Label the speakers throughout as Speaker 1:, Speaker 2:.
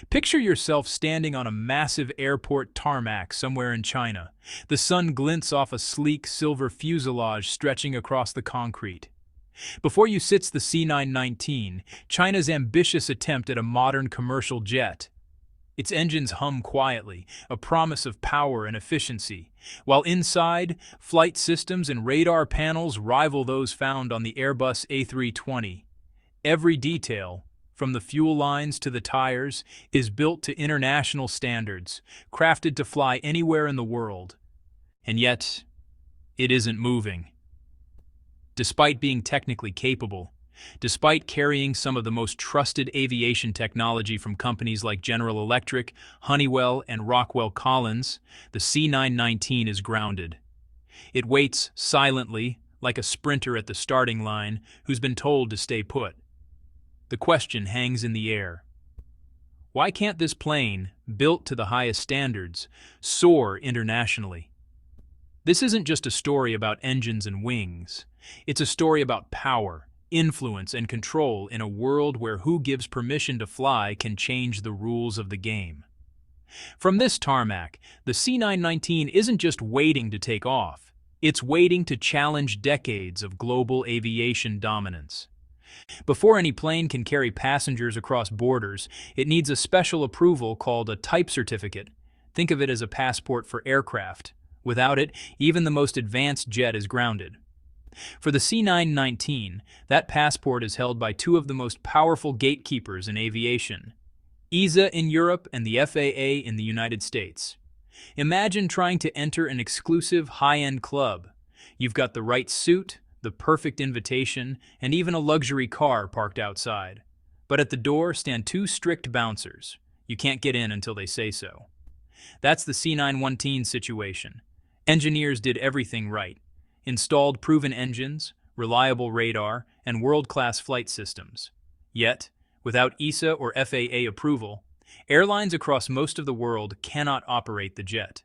Speaker 1: Picture yourself standing on a massive airport tarmac somewhere in China. The sun glints off a sleek silver fuselage stretching across the concrete. Before you sits the C919, China's ambitious attempt at a modern commercial jet. Its engines hum quietly, a promise of power and efficiency, while inside, flight systems and radar panels rival those found on the Airbus A320. Every detail, from the fuel lines to the tires, is built to international standards, crafted to fly anywhere in the world. And yet, it isn't moving. Despite being technically capable, despite carrying some of the most trusted aviation technology from companies like General Electric, Honeywell, and Rockwell Collins, the C919 is grounded. It waits silently, like a sprinter at the starting line who's been told to stay put. The question hangs in the air. Why can't this plane, built to the highest standards, soar internationally? This isn't just a story about engines and wings. It's a story about power, influence, and control in a world where who gives permission to fly can change the rules of the game. From this tarmac, the C919 isn't just waiting to take off. It's waiting to challenge decades of global aviation dominance. Before any plane can carry passengers across borders, it needs a special approval called a type certificate. Think of it as a passport for aircraft. Without it, even the most advanced jet is grounded. For the C919, that passport is held by two of the most powerful gatekeepers in aviation, EASA in Europe and the FAA in the United States. Imagine trying to enter an exclusive high-end club. You've got the right suit, the perfect invitation, and even a luxury car parked outside. But at the door stand two strict bouncers. You can't get in until they say so. That's the C919 situation. Engineers did everything right. Installed proven engines, reliable radar, and world-class flight systems. Yet, without EASA or FAA approval, airlines across most of the world cannot operate the jet.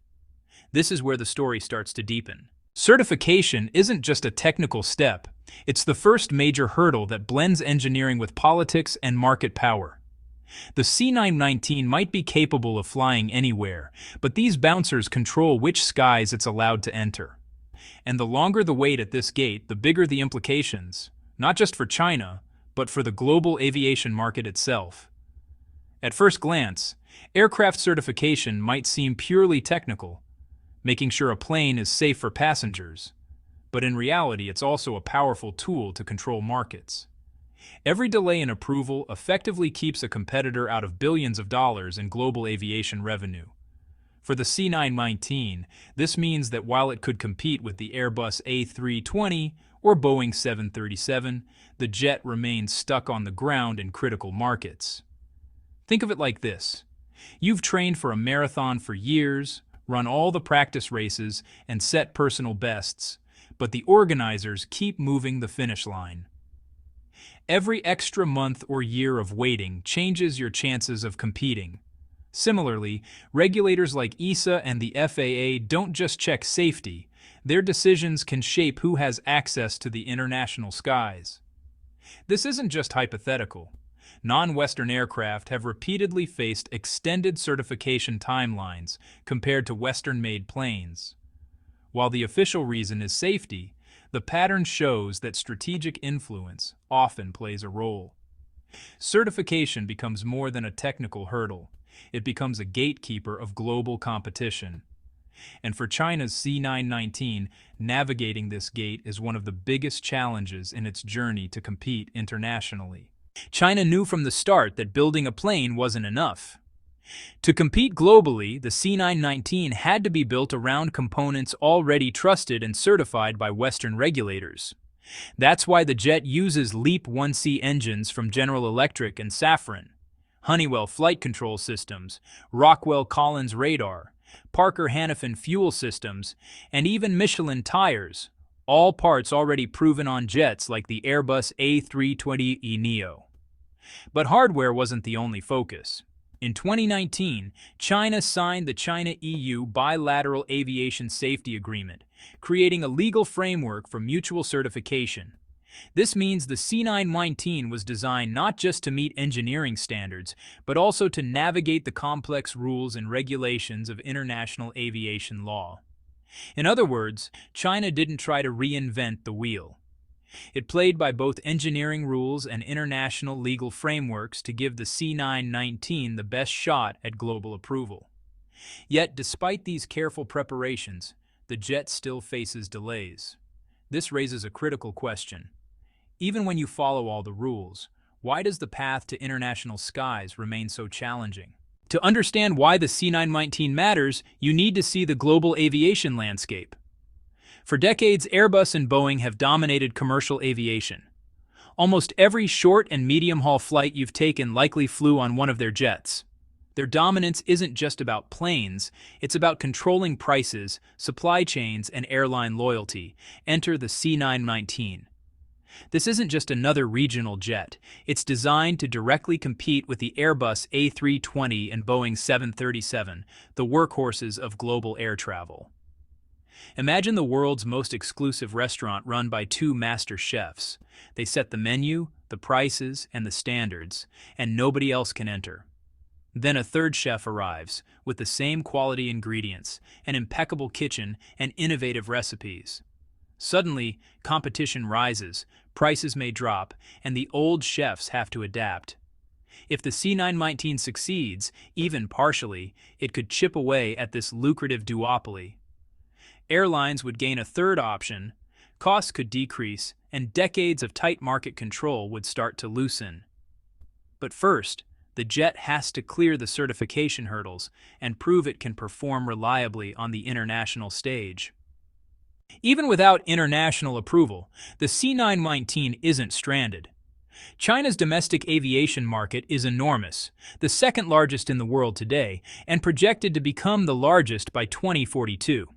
Speaker 1: This is where the story starts to deepen. Certification isn't just a technical step, it's the first major hurdle that blends engineering with politics and market power. The C919 might be capable of flying anywhere, but these bouncers control which skies it's allowed to enter. And the longer the wait at this gate, the bigger the implications, not just for China, but for the global aviation market itself. At first glance, aircraft certification might seem purely technical, making sure a plane is safe for passengers. But in reality, it's also a powerful tool to control markets. Every delay in approval effectively keeps a competitor out of billions of dollars in global aviation revenue. For the C919, this means that while it could compete with the Airbus A320 or Boeing 737, the jet remains stuck on the ground in critical markets. Think of it like this. You've trained for a marathon for years, run all the practice races, and set personal bests, but the organizers keep moving the finish line. Every extra month or year of waiting changes your chances of competing. Similarly, regulators like EASA and the FAA don't just check safety, their decisions can shape who has access to the international skies. This isn't just hypothetical. Non-Western aircraft have repeatedly faced extended certification timelines compared to Western-made planes. While the official reason is safety, the pattern shows that strategic influence often plays a role. Certification becomes more than a technical hurdle. It becomes a gatekeeper of global competition. And for China's C919, navigating this gate is one of the biggest challenges in its journey to compete internationally. China knew from the start that building a plane wasn't enough. To compete globally, the C919 had to be built around components already trusted and certified by Western regulators. That's why the jet uses LEAP 1C engines from General Electric and Safran, Honeywell flight control systems, Rockwell Collins radar, Parker Hannifin fuel systems, and even Michelin tires, all parts already proven on jets like the Airbus A320neo. But hardware wasn't the only focus. In 2019, China signed the China-EU Bilateral Aviation Safety Agreement, creating a legal framework for mutual certification. This means the C919 was designed not just to meet engineering standards, but also to navigate the complex rules and regulations of international aviation law. In other words, China didn't try to reinvent the wheel. It played by both engineering rules and international legal frameworks to give the C919 the best shot at global approval. Yet, despite these careful preparations, the jet still faces delays. This raises a critical question. Even when you follow all the rules, why does the path to international skies remain so challenging? To understand why the C919 matters, you need to see the global aviation landscape. For decades, Airbus and Boeing have dominated commercial aviation. Almost every short and medium-haul flight you've taken likely flew on one of their jets. Their dominance isn't just about planes, it's about controlling prices, supply chains, and airline loyalty. Enter the C919. This isn't just another regional jet. It's designed to directly compete with the Airbus A320 and Boeing 737, the workhorses of global air travel. Imagine the world's most exclusive restaurant run by two master chefs. They set the menu, the prices, and the standards, and nobody else can enter. Then a third chef arrives, with the same quality ingredients, an impeccable kitchen, and innovative recipes. Suddenly, competition rises, prices may drop, and the old chefs have to adapt. If the C919 succeeds, even partially, it could chip away at this lucrative duopoly. Airlines would gain a third option, costs could decrease, and decades of tight market control would start to loosen. But first, the jet has to clear the certification hurdles and prove it can perform reliably on the international stage. Even without international approval, the C919 isn't stranded. China's domestic aviation market is enormous, the second largest in the world today, and projected to become the largest by 2042.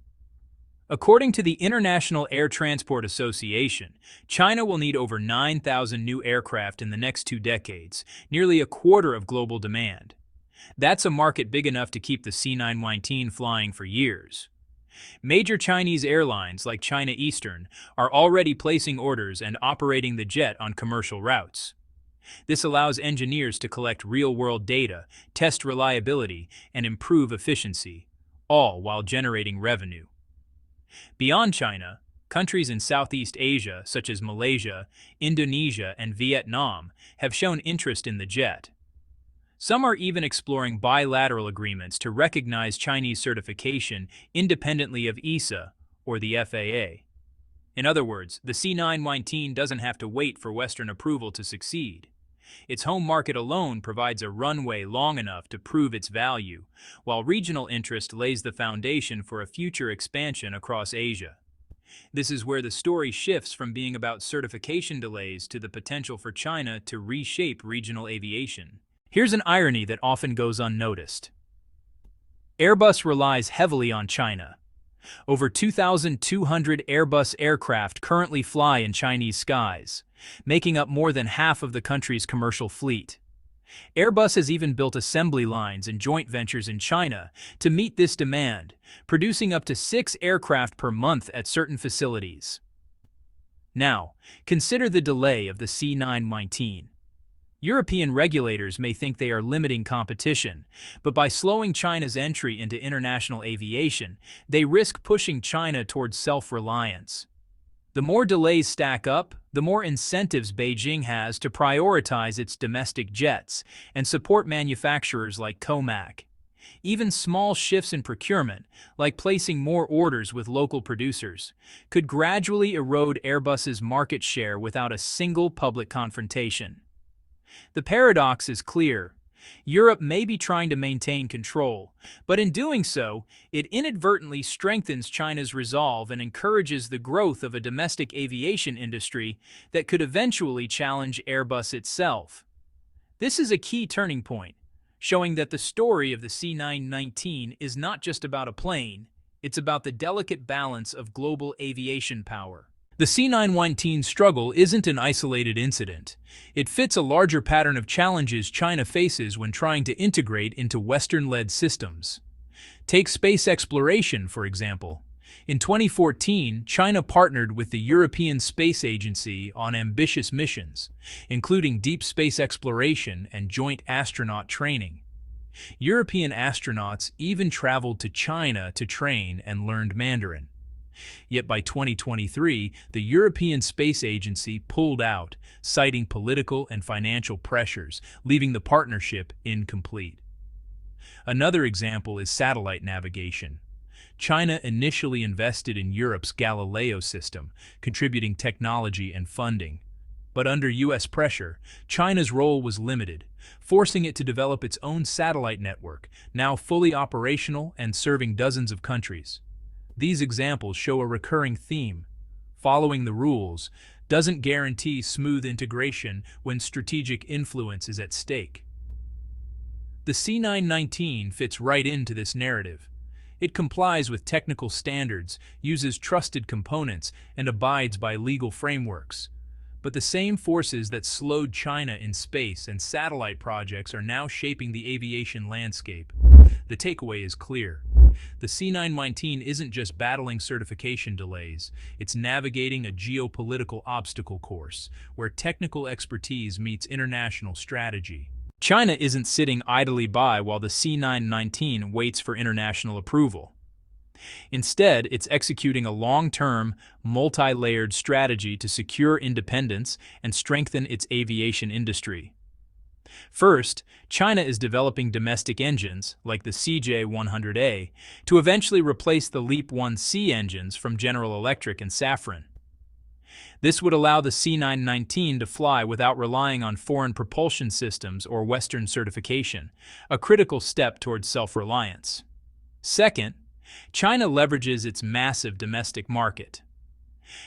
Speaker 1: According to the International Air Transport Association, China will need over 9,000 new aircraft in the next 2 decades, nearly a quarter of global demand. That's a market big enough to keep the C919 flying for years. Major Chinese airlines like China Eastern are already placing orders and operating the jet on commercial routes. This allows engineers to collect real-world data, test reliability, and improve efficiency, all while generating revenue. Beyond China, countries in Southeast Asia such as Malaysia, Indonesia, and Vietnam have shown interest in the jet. Some are even exploring bilateral agreements to recognize Chinese certification independently of EASA or the FAA. In other words, the C919 doesn't have to wait for Western approval to succeed. Its home market alone provides a runway long enough to prove its value, while regional interest lays the foundation for a future expansion across Asia. This is where the story shifts from being about certification delays to the potential for China to reshape regional aviation. Here's an irony that often goes unnoticed. Airbus relies heavily on China. Over 2,200 Airbus aircraft currently fly in Chinese skies, making up more than half of the country's commercial fleet. Airbus has even built assembly lines and joint ventures in China to meet this demand, producing up to 6 aircraft per month at certain facilities. Now, consider the delay of the C919. European regulators may think they are limiting competition, but by slowing China's entry into international aviation, they risk pushing China towards self-reliance. The more delays stack up, the more incentives Beijing has to prioritize its domestic jets and support manufacturers like Comac. Even small shifts in procurement, like placing more orders with local producers, could gradually erode Airbus's market share without a single public confrontation. The paradox is clear. Europe may be trying to maintain control, but in doing so, it inadvertently strengthens China's resolve and encourages the growth of a domestic aviation industry that could eventually challenge Airbus itself. This is a key turning point, showing that the story of the C919 is not just about a plane, it's about the delicate balance of global aviation power. The C919 struggle isn't an isolated incident. It fits a larger pattern of challenges China faces when trying to integrate into Western-led systems. Take space exploration, for example. In 2014, China partnered with the European Space Agency on ambitious missions, including deep space exploration and joint astronaut training. European astronauts even traveled to China to train and learned Mandarin. Yet by 2023, the European Space Agency pulled out, citing political and financial pressures, leaving the partnership incomplete. Another example is satellite navigation. China initially invested in Europe's Galileo system, contributing technology and funding. But under U.S. pressure, China's role was limited, forcing it to develop its own satellite network, now fully operational and serving dozens of countries. These examples show a recurring theme. Following the rules doesn't guarantee smooth integration when strategic influence is at stake. The C919 fits right into this narrative. It complies with technical standards, uses trusted components, and abides by legal frameworks. But the same forces that slowed China in space and satellite projects are now shaping the aviation landscape. The takeaway is clear. The C919 isn't just battling certification delays, it's navigating a geopolitical obstacle course, where technical expertise meets international strategy. China isn't sitting idly by while the C919 waits for international approval. Instead, it's executing a long-term, multi-layered strategy to secure independence and strengthen its aviation industry. First, China is developing domestic engines, like the CJ100A, to eventually replace the LEAP-1C engines from General Electric and Safran. This would allow the C919 to fly without relying on foreign propulsion systems or Western certification, a critical step towards self-reliance. Second, China leverages its massive domestic market.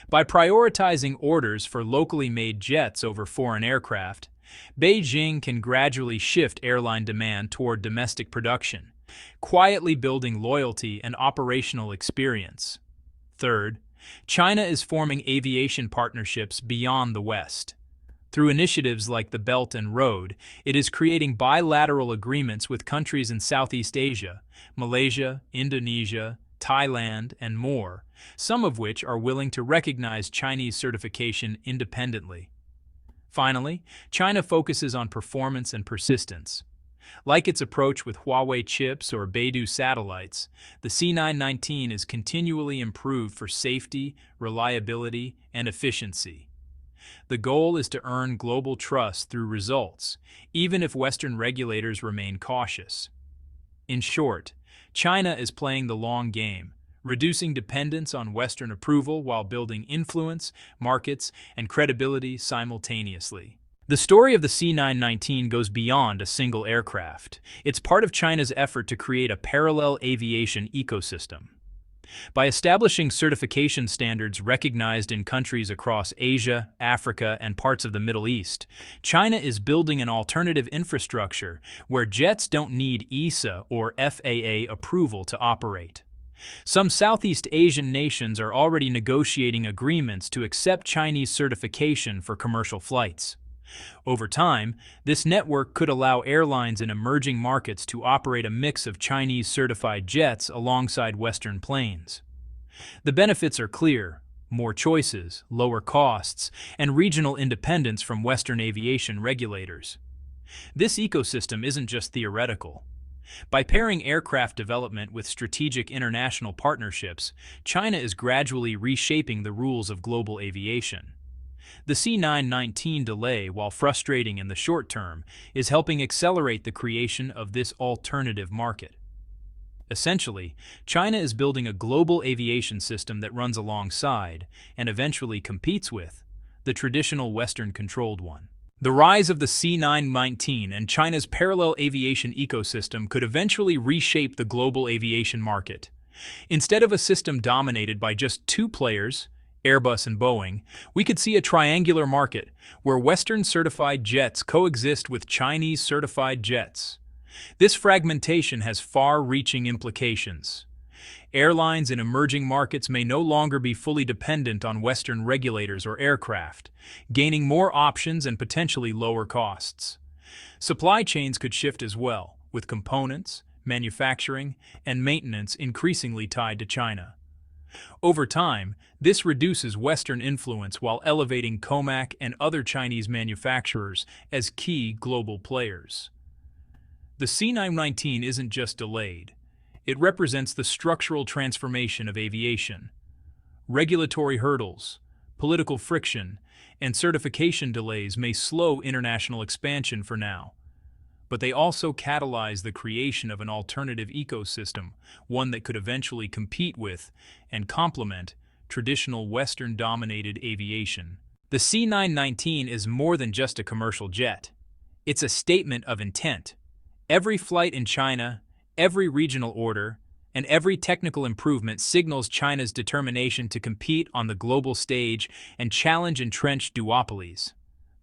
Speaker 1: By prioritizing orders for locally made jets over foreign aircraft, Beijing can gradually shift airline demand toward domestic production, quietly building loyalty and operational experience. Third, China is forming aviation partnerships beyond the West. Through initiatives like the Belt and Road, it is creating bilateral agreements with countries in Southeast Asia, Malaysia, Indonesia, Thailand, and more, some of which are willing to recognize Chinese certification independently. Finally, China focuses on performance and persistence. Like its approach with Huawei chips or Beidou satellites, the C919 is continually improved for safety, reliability, and efficiency. The goal is to earn global trust through results, even if Western regulators remain cautious. In short, China is playing the long game, reducing dependence on Western approval while building influence, markets, and credibility simultaneously. The story of the C919 goes beyond a single aircraft. It's part of China's effort to create a parallel aviation ecosystem. By establishing certification standards recognized in countries across Asia, Africa, and parts of the Middle East, China is building an alternative infrastructure where jets don't need EASA or FAA approval to operate. Some Southeast Asian nations are already negotiating agreements to accept Chinese certification for commercial flights. Over time, this network could allow airlines in emerging markets to operate a mix of Chinese-certified jets alongside Western planes. The benefits are clear: more choices, lower costs, and regional independence from Western aviation regulators. This ecosystem isn't just theoretical. By pairing aircraft development with strategic international partnerships, China is gradually reshaping the rules of global aviation. The C919 delay, while frustrating in the short term, is helping accelerate the creation of this alternative market. Essentially, China is building a global aviation system that runs alongside, and eventually competes with, the traditional Western-controlled one. The rise of the C919 and China's parallel aviation ecosystem could eventually reshape the global aviation market. Instead of a system dominated by just two players, Airbus and Boeing, we could see a triangular market where Western-certified jets coexist with Chinese-certified jets. This fragmentation has far-reaching implications. Airlines in emerging markets may no longer be fully dependent on Western regulators or aircraft, gaining more options and potentially lower costs. Supply chains could shift as well, with components, manufacturing, and maintenance increasingly tied to China. Over time, this reduces Western influence while elevating Comac and other Chinese manufacturers as key global players. The C919 isn't just delayed. It represents the structural transformation of aviation. Regulatory hurdles, political friction, and certification delays may slow international expansion for now, but they also catalyze the creation of an alternative ecosystem, one that could eventually compete with and complement traditional Western-dominated aviation. The C919 is more than just a commercial jet. It's a statement of intent. Every flight in China, every regional order, and every technical improvement signals China's determination to compete on the global stage and challenge entrenched duopolies.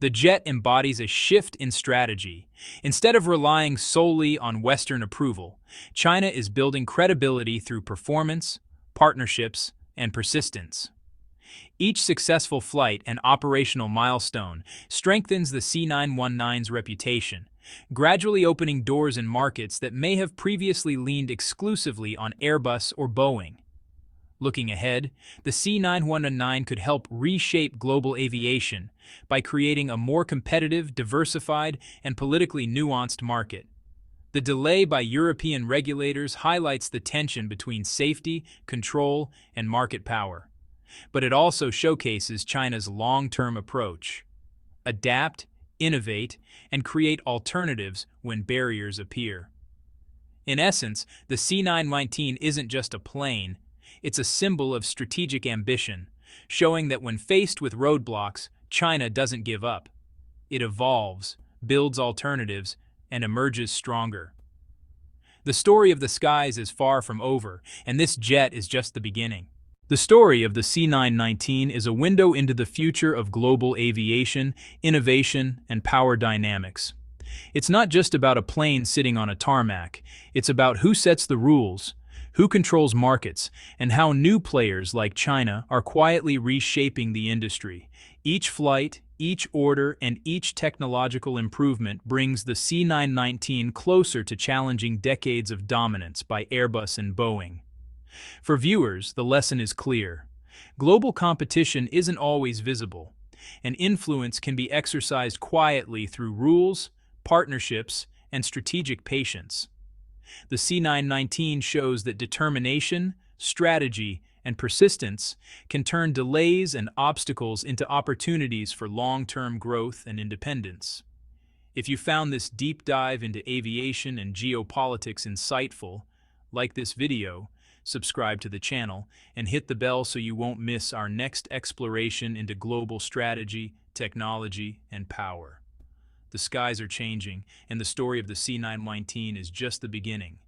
Speaker 1: The jet embodies a shift in strategy. Instead of relying solely on Western approval, China is building credibility through performance, partnerships, and persistence. Each successful flight and operational milestone strengthens the C919's reputation, gradually opening doors in markets that may have previously leaned exclusively on Airbus or Boeing. Looking ahead, the C919 could help reshape global aviation by creating a more competitive, diversified, and politically nuanced market. The delay by European regulators highlights the tension between safety, control, and market power. But it also showcases China's long-term approach: adapt, innovate, and create alternatives when barriers appear. In essence, the C919 isn't just a plane, it's a symbol of strategic ambition, showing that when faced with roadblocks, China doesn't give up. It evolves, builds alternatives, and emerges stronger. The story of the skies is far from over, and this jet is just the beginning. The story of the C919 is a window into the future of global aviation, innovation, and power dynamics. It's not just about a plane sitting on a tarmac. It's about who sets the rules, who controls markets, and how new players like China are quietly reshaping the industry. Each flight, each order, and each technological improvement brings the C919 closer to challenging decades of dominance by Airbus and Boeing. For viewers, the lesson is clear. Global competition isn't always visible, and influence can be exercised quietly through rules, partnerships, and strategic patience. The C919 shows that determination, strategy, and persistence can turn delays and obstacles into opportunities for long-term growth and independence. If you found this deep dive into aviation and geopolitics insightful, like this video, subscribe to the channel, and hit the bell so you won't miss our next exploration into global strategy, technology, and power. The skies are changing, and the story of the C919 is just the beginning.